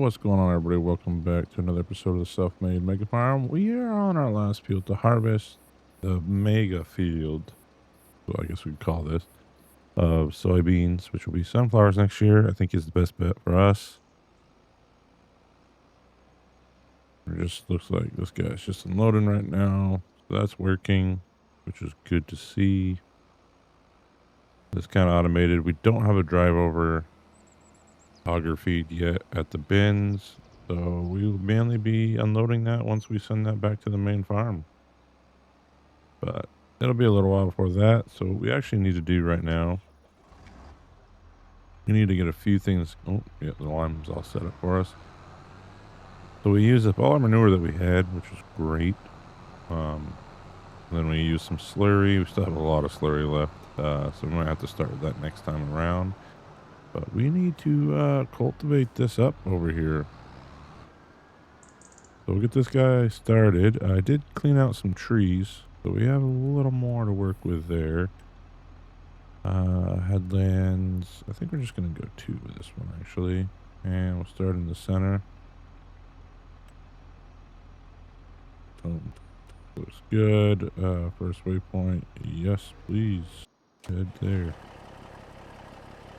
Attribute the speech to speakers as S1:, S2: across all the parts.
S1: What's going on, everybody? Welcome back to another episode of the Self-Made Mega Farm. We are on our last field to harvest the mega field, so I guess we could call this, of soybeans, which will be sunflowers next year. I think is the best bet for us. It just looks like this guy's just unloading right now. So that's working, which is good to see. It's kind of automated. We don't have a drive over auger feed yet at the bins. So we'll mainly be unloading that once we send that back to the main farm. But it'll be a little while before that. So what we actually need to do right now, we need to get a few things. Oh, yeah, the lime's all set up for us. So we used up all our manure that we had, which was great. Then we used some slurry. We still have a lot of slurry left. So we might have to start with that next time around. But we need to cultivate this up over here. So we'll get this guy started. I did clean out some trees, so we have a little more to work with there. Headlands. I think we're just going to go 2 with this one, actually. And we'll start in the center. Looks good. First waypoint. Yes, please. Head there.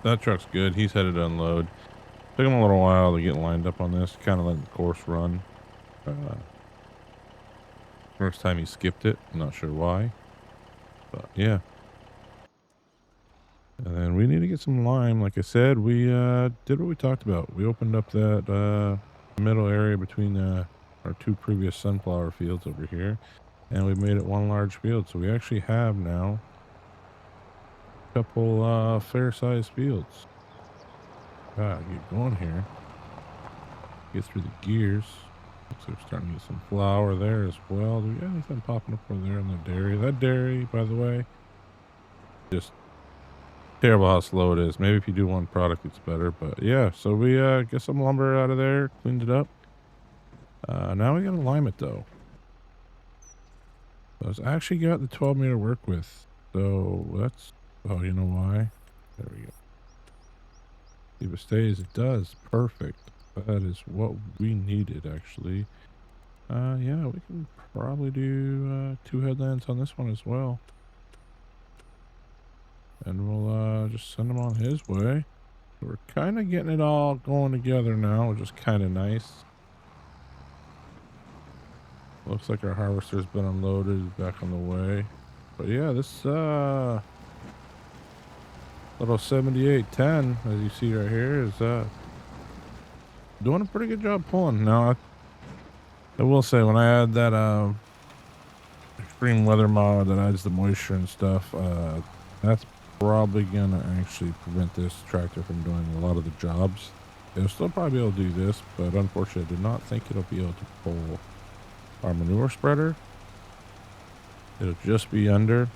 S1: That truck's good. He's headed to unload. Took him a little while to get lined up on this. Kind of letting the course run. First time he skipped it. I'm not sure why. But yeah. And then we need to get some lime. Like I said, we did what we talked about. We opened up that middle area between our 2 previous sunflower fields over here. And we made it one large field. So we actually have now a couple fair-sized fields. Get going here. Get through the gears. Looks like we're starting to get some flour there as well. Do we got anything popping up over there in the dairy? That dairy, by the way, just terrible how slow it is. Maybe if you do one product, it's better. But yeah, so we get some lumber out of there, cleaned it up. Now we gotta lime it though. So it's actually got the 12 meter work with. So that's, oh, you know why? There we go. If it stays, it does. Perfect. That is what we needed, actually. Yeah, we can probably do 2 headlands on this one as well. And we'll just send him on his way. We're kind of getting it all going together now, which is kind of nice. Looks like our harvester's been unloaded, back on the way. But yeah, this little 7810, as you see right here, is doing a pretty good job pulling. Now, I will say, when I add that extreme weather mod that adds the moisture and stuff, that's probably gonna actually prevent this tractor from doing a lot of the jobs. It'll still probably be able to do this, but unfortunately I do not think it'll be able to pull our manure spreader. It'll just be under,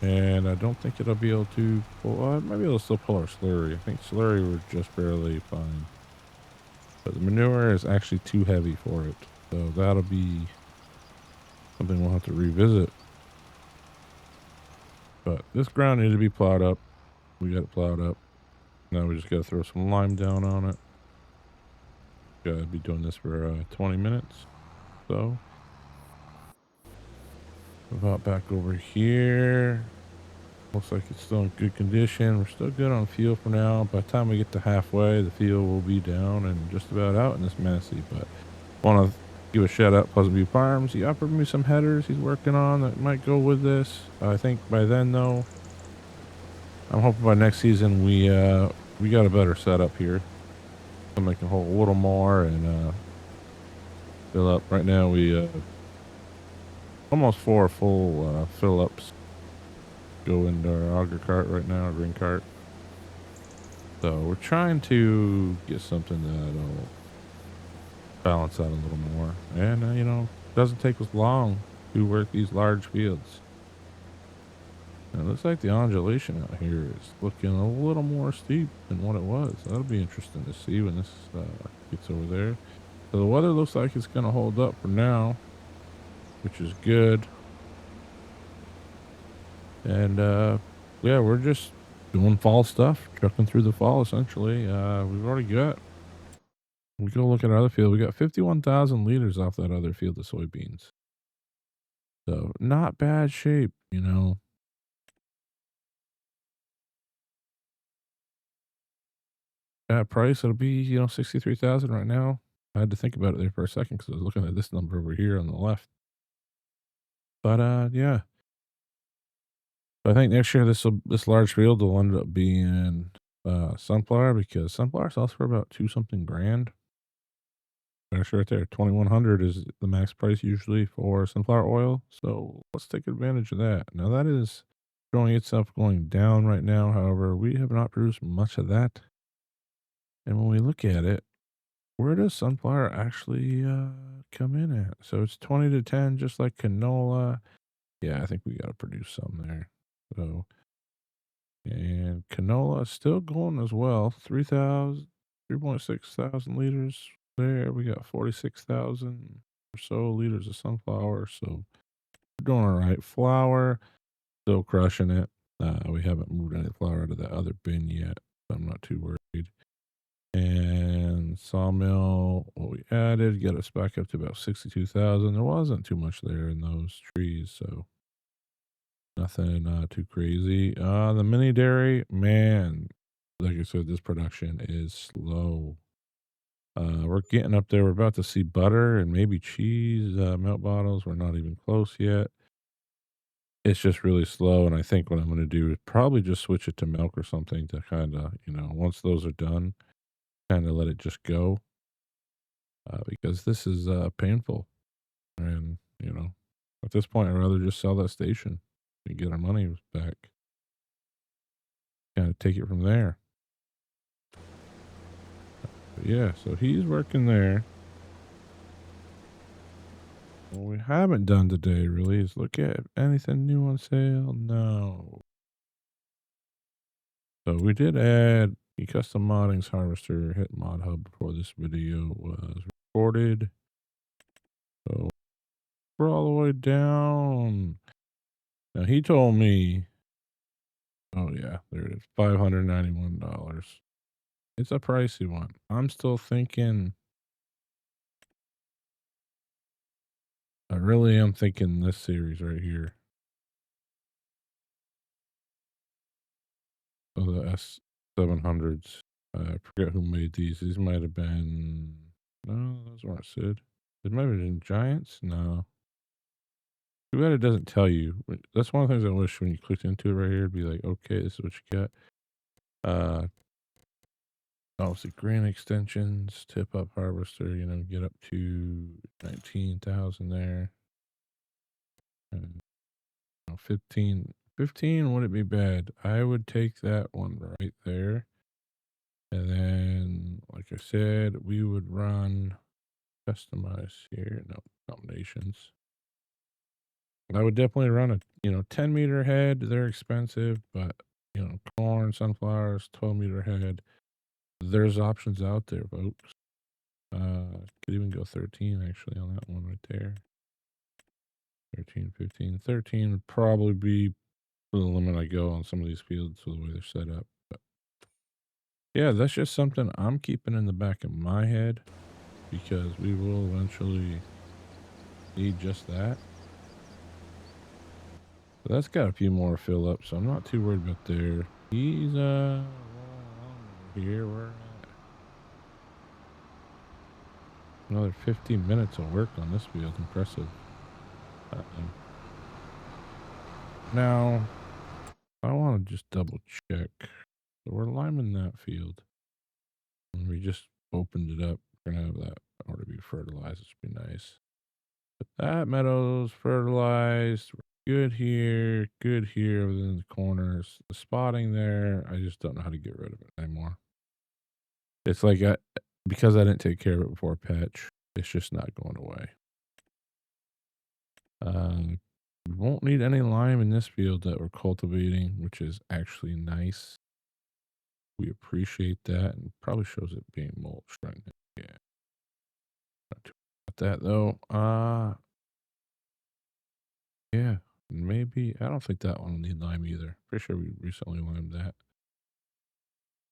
S1: and I don't think it'll be able to pull, maybe it'll still pull our slurry. I think slurry we're just barely fine. But the manure is actually too heavy for it. So that'll be something we'll have to revisit. But this ground needed to be plowed up. We got it plowed up. Now we just got to throw some lime down on it. Gotta be doing this for 20 minutes. So, about back over here. Looks like it's still in good condition. We're still good on fuel for now. By the time we get to halfway, the fuel will be down and just about out in this Massey. But want to give a shout out Pleasant View Farms. He offered me some headers he's working on that might go with this. I think by then, though, I'm hoping by next season we got a better setup here. Something that can hold a little more and fill up. Right now we almost 4 full fill ups go into our auger cart right now, our green cart. So we're trying to get something that'll balance out a little more. And, you know, doesn't take us long to work these large fields. And it looks like the undulation out here is looking a little more steep than what it was. That'll be interesting to see when this gets over there. So the weather looks like it's going to hold up for now, which is good. And yeah, we're just doing fall stuff, trucking through the fall essentially. We've already got We go look at our other field. We got 51,000 liters off that other field of soybeans. So not bad shape, you know. At price, it'll be, 63,000 right now. I had to think about it there for a second because I was looking at this number over here on the left. But yeah. I think next year this large field will end up being sunflower because sunflower sells for about two something grand. There's right there. 2,100 is the max price usually for sunflower oil. So let's take advantage of that. Now that is showing itself going down right now. However, we have not produced much of that. And when we look at it, where does sunflower actually come in at? So it's 20 to 10, just like canola. Yeah, I think we got to produce some there. So, and canola is still going as well. 3.6 thousand liters there. We got 46,000 or so liters of sunflower. So we're doing all right. Flour, still crushing it. We haven't moved any flour out of that other bin yet. So I'm not too worried. And sawmill, what we added, got us back up to about 62,000. There wasn't too much there in those trees, so nothing too crazy. The mini dairy, man, like I said, this production is slow. We're getting up there. We're about to see butter and maybe cheese milk bottles. We're not even close yet. It's just really slow, and I think what I'm going to do is probably just switch it to milk or something to kind of, once those are done, kind of let it just go because this is painful. And, at this point, I'd rather just sell that station and get our money back. Kind of take it from there. But yeah, so he's working there. What we haven't done today really is look at anything new on sale. No. So we did add a custom moddings harvester hit mod hub before this video was recorded. So we're all the way down. Now he told me, oh yeah, there it is, $591. It's a pricey one. I'm still thinking, I really am thinking this series right here. So the S700s. I forget who made these. These might have been, no, those weren't Sid. It might have been Giants. No. Too bad it doesn't tell you. That's one of the things I wish when you clicked into it right here, it'd be like, okay, this is what you got. Obviously, grain extensions, tip up harvester, get up to 19,000 there. And 15 wouldn't be bad. I would take that one right there. And then, like I said, we would run customize here. No, combinations. I would definitely run a, 10-meter head. They're expensive, but, corn, sunflowers, 12-meter head. There's options out there, folks. Could even go 13 actually on that one right there. 13, 15, 13 would probably be the limit I go on some of these fields with the way they're set up. But yeah, that's just something I'm keeping in the back of my head because we will eventually need just that. But that's got a few more fill up, so I'm not too worried about there. He's rolling along over here. We're at another 15 minutes of work on this field. Impressive. Now, I want to just double check. So we're liming that field. And we just opened it up. We're going to have that already be fertilized. It should be nice. But that meadow's fertilized. We're good here. Good here within the corners. The spotting there, I just don't know how to get rid of it anymore. It's like because I didn't take care of it before patch, it's just not going away. We won't need any lime in this field that we're cultivating, which is actually nice. We appreciate that, and probably shows it being mulched right now. Yeah. Not too about that though. Yeah, maybe I don't think that one will need lime either. Pretty sure we recently limed that.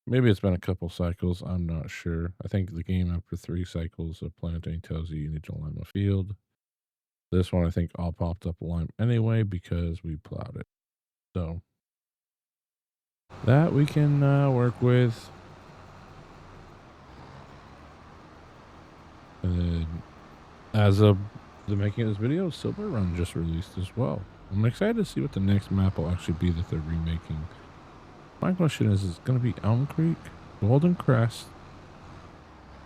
S1: Maybe it's been a couple cycles. I'm not sure. I think the game after 3 cycles of planting tells you need to lime a field. This one, I think, all popped up lime anyway because we plowed it. So that we can work with. And as of the making of this video, Silver Run just released as well. I'm excited to see what the next map will actually be that they're remaking. My question is it going to be Elm Creek, Golden Crest,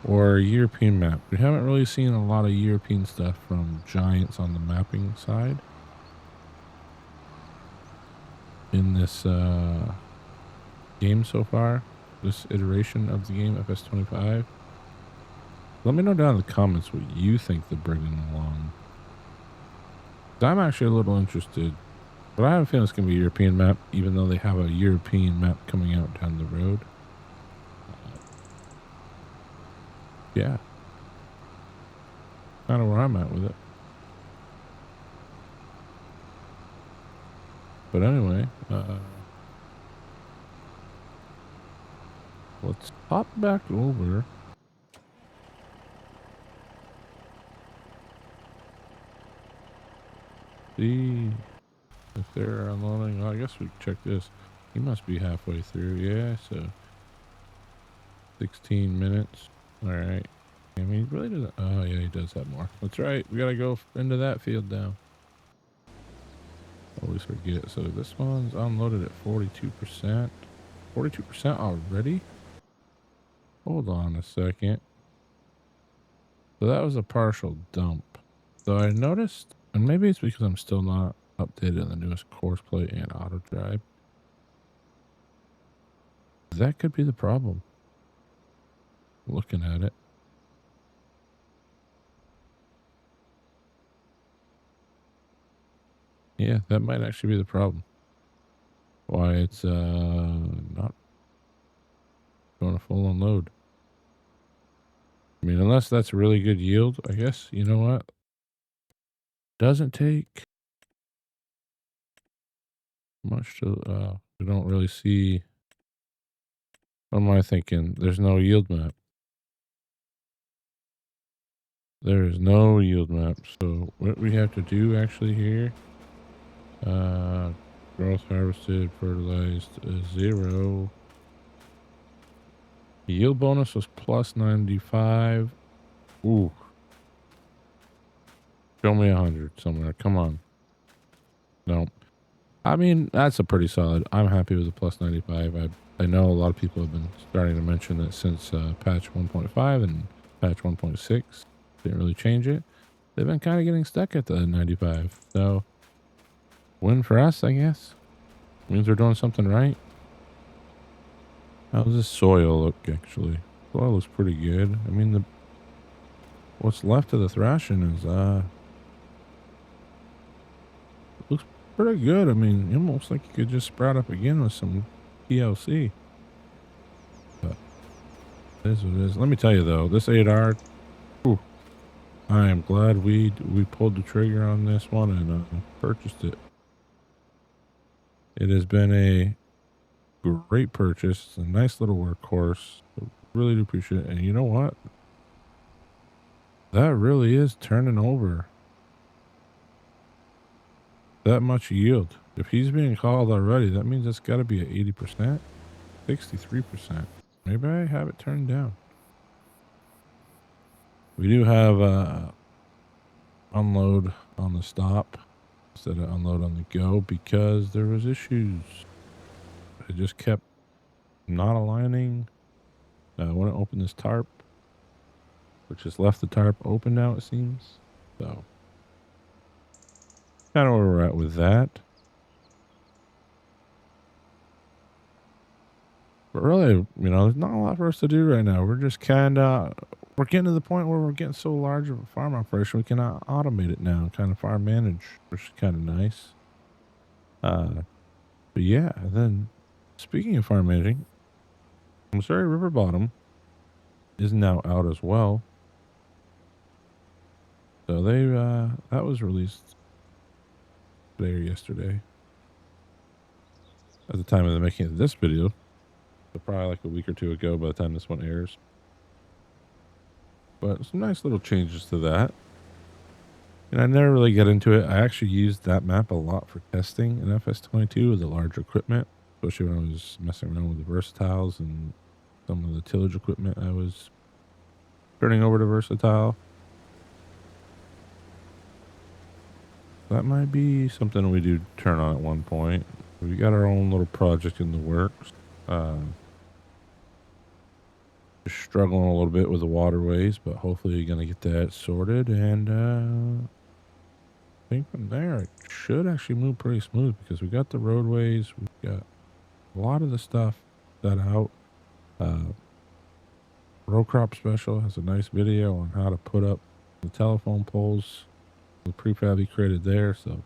S1: or a European map? We haven't really seen a lot of European stuff from Giants on the mapping side in this game so far, this iteration of the game, FS25. Let me know down in the comments what you think they're bringing along. I'm actually a little interested, but I have a feeling it's going to be a European map, even though they have a European map coming out down the road. Yeah. Kind of where I'm at with it. But anyway, let's hop back over. See if they're unloading. Oh, I guess we can check this. He must be halfway through. Yeah, so 16 minutes. All right. I mean, he really doesn't. Oh, yeah, he does have more. That's right. We got to go into that field now. Always forget. So this one's unloaded at 42%. 42% already? Hold on a second. So that was a partial dump. So I noticed, and maybe it's because I'm still not updated on the newest course plate and auto drive. That could be the problem. Looking at it. Yeah, that might actually be the problem. Why it's not going to full unload. I mean, unless that's really good yield, I guess. You know what? Doesn't take much to, we don't really see. What am I thinking? There's no yield map. There is no yield map. So what we have to do actually here, growth harvested, fertilized, 0. Yield bonus was plus 95. Ooh. Show me 100 somewhere. Come on. No. I mean, that's a pretty solid. I'm happy with the plus 95. I know a lot of people have been starting to mention that since patch 1.5 and patch 1.6 didn't really change it. They've been kind of getting stuck at the 95. So, win for us, I guess. Means we're doing something right. How does this soil look, actually? Soil looks pretty good. I mean, what's left of the thrashing is, looks pretty good. I mean, almost like you could just sprout up again with some TLC. But it is what it is. Let me tell you, though, this 8R, whew, I am glad we pulled the trigger on this one and purchased it. It has been a great purchase. A nice little workhorse. Really do appreciate it. And you know what? That really is turning over that much yield. If he's being called already, that means it's got to be at 80%, 63%. Maybe I have it turned down. We do have unload on the stop instead of unload on the go because there was issues. It just kept not aligning. When I open this tarp, which has left the tarp open now, it seems. So, kind of where we're at with that. But really, you know, there's not a lot for us to do right now. We're just we're getting to the point where we're getting so large of a farm operation, we can automate it now and kind of farm manage, which is kind of nice. But yeah, and then speaking of farm managing, Missouri River Bottom is now out as well. So that was released today or yesterday at the time of the making of this video. So probably like a week or two ago by the time this one airs. But some nice little changes to that. And I never really get into it. I actually used that map a lot for testing in FS22 with the larger equipment, especially when I was messing around with the versatiles and some of the tillage equipment I was turning over to versatile. That might be something we do turn on at one point. We got our own little project in the works. Just struggling a little bit with the waterways, but hopefully going to get that sorted. And I think from there, it should actually move pretty smooth because we got the roadways. We've got a lot of the stuff set out. Row Crop Special has a nice video on how to put up the telephone poles, the prefab he created there. So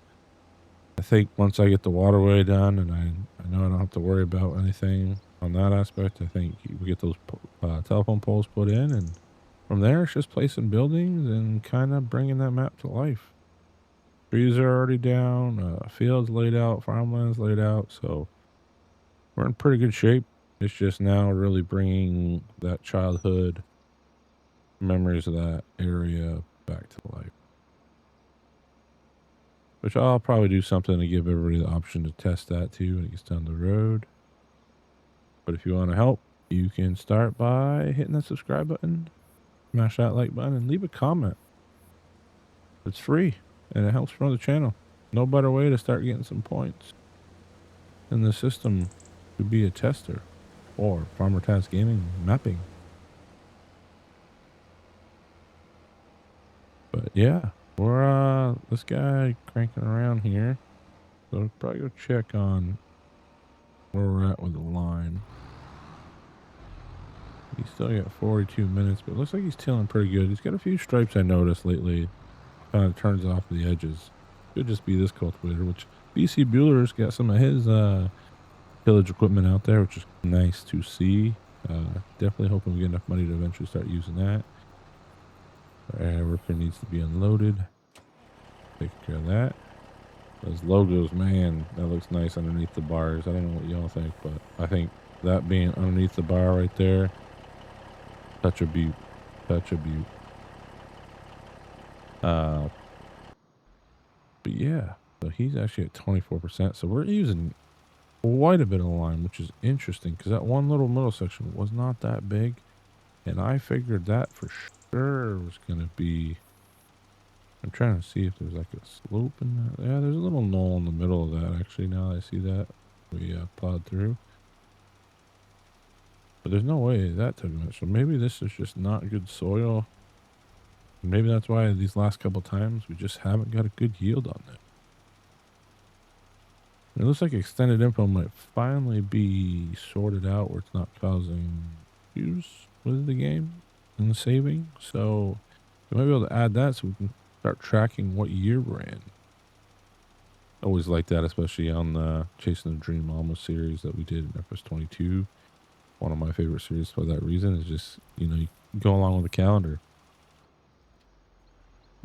S1: I think once I get the waterway done and I know I don't have to worry about anything on that aspect, I think we get those telephone poles put in, and from there it's just placing buildings and kind of bringing that map to life. Trees are already down, fields laid out, farmlands laid out, so we're in pretty good shape. It's just now really bringing that childhood memories of that area back to life. Which I'll probably do something to give everybody the option to test that too when it gets down the road. But if you want to help, you can start by hitting that subscribe button, smash that like button, and leave a comment. It's free, and it helps grow the channel. No better way to start getting some points in the system to be a tester or Farmer Task Gaming mapping. But yeah, we're this guy cranking around here. So I'll probably go check on where we're at with the line. He's still got 42 minutes, but it looks like he's tilling pretty good. He's got a few stripes I noticed lately. Kind of turns off the edges. Could just be this cultivator, which BC Bueller's got some of his tillage equipment out there, which is nice to see. Definitely hoping we get enough money to eventually start using that. Our air worker needs to be unloaded. Take care of that. Those logos, man, that looks nice underneath the bars. I don't know what y'all think, but I think that being underneath the bar right there, such a beaut. Such a beaut. But yeah, so he's actually at 24%. So we're using quite a bit of the line, which is interesting because that one little middle section was not that big. And I figured that for sure was going to be, I'm trying to see if there's like a slope in that. Yeah, there's a little knoll in the middle of that actually. Now that I see that we plowed through. But there's no way that took much. So maybe this is just not good soil. Maybe that's why these last couple times we just haven't got a good yield on it. It looks like extended info might finally be sorted out where it's not causing issues with the game and the saving. So we might be able to add that so we can start tracking what year we're in. Always like that, especially on the Chasing the Dream Alma series that we did in FS22. One of my favorite series for that reason is just, you go along with the calendar.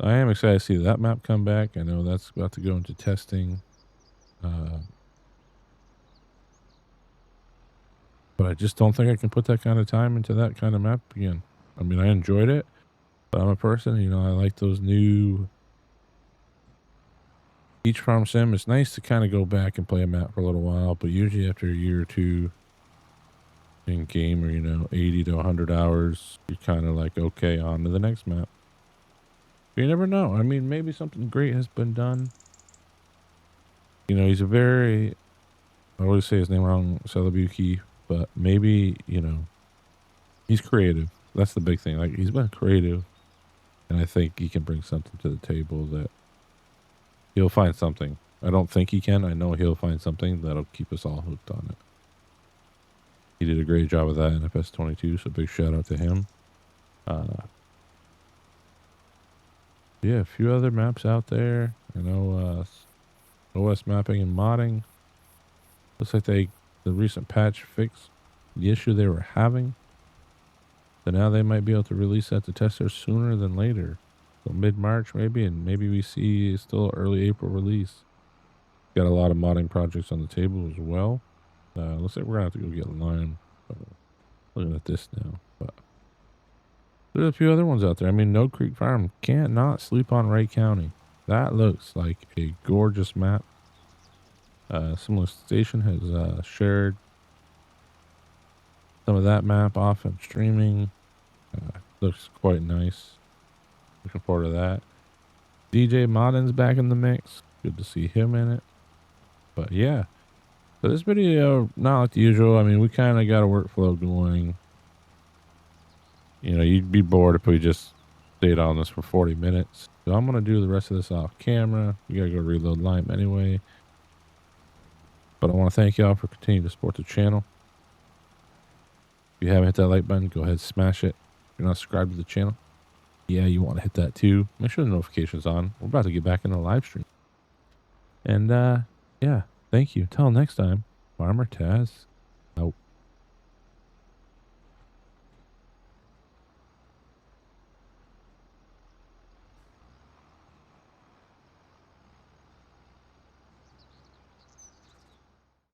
S1: I am excited to see that map come back. I know that's about to go into testing. But I just don't think I can put that kind of time into that kind of map again. I mean, I enjoyed it, but I'm a person, I like those new each farm sim. It's nice to kind of go back and play a map for a little while, but usually after a year or two in game or, 80 to 100 hours, you're kind of like, okay, on to the next map. But you never know. I mean, maybe something great has been done. He's a very, I always say his name wrong, Celebuki, but maybe, he's creative. That's the big thing. Like, he's been creative, and I think he can bring something to the table that he'll find something. I don't think he can. I know he'll find something that'll keep us all hooked on it. He did a great job with that in FS22, so big shout out to him. Yeah, a few other maps out there. I know OS mapping and modding. Looks like the recent patch fixed the issue they were having. So now they might be able to release that to testers sooner than later. So mid-March maybe, and maybe we see still early April release. Got a lot of modding projects on the table as well. Looks like we're going to have to go get Lime Looking at this now, but there's a few other ones out there. I mean, No Creek Farm, can't not sleep on Wright County. That looks like a gorgeous map. Similar Station has shared some of that map off and streaming. Looks quite nice. Looking forward to that. DJ Modden's back in the mix. Good to see him in it. But yeah, so this video, not like the usual. I mean, we kind of got a workflow going. You know, you'd be bored if we just stayed on this for 40 minutes. So I'm going to do the rest of this off camera. We got to go reload Lime anyway. But I want to thank y'all for continuing to support the channel. If you haven't hit that like button, go ahead and smash it. If you're not subscribed to the channel, yeah, you want to hit that too. Make sure the notification's on. We're about to get back in the live stream. And yeah, thank you. Till next time, Farmer Taz